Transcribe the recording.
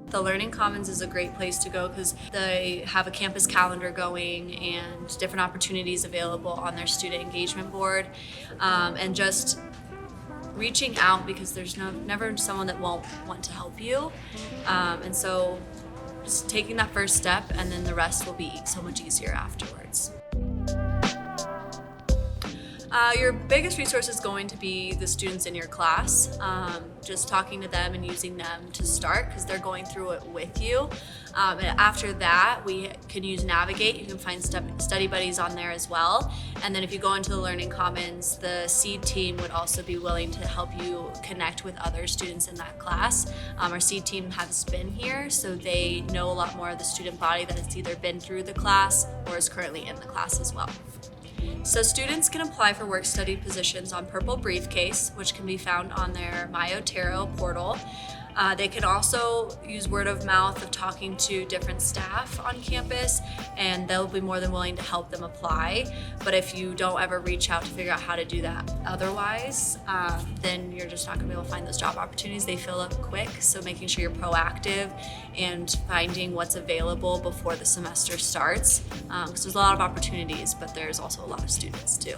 The Learning Commons is a great place to go because they have a campus calendar going and different opportunities available on their student engagement board, and just reaching out because there's never someone that won't want to help you, and so just taking that first step and then the rest will be so much easier afterwards. Your biggest resource is going to be the students in your class. Just talking to them and using them to start because they're going through it with you. And after that, we can use Navigate. You can find study buddies on there as well. And then if you go into the Learning Commons, the SEED team would also be willing to help you connect with other students in that class. Our SEED team has been here, so they know a lot more of the student body that has either been through the class or is currently in the class as well. So students can apply for work study positions on Purple Briefcase, which can be found on their My Otero portal. They can also use word of mouth of talking to different staff on campus, and they'll be more than willing to help them apply. But if you don't ever reach out to figure out how to do that otherwise, then you're just not gonna be able to find those job opportunities. They fill up quick, so making sure you're proactive and finding what's available before the semester starts, because there's a lot of opportunities, but there's also a lot of students too.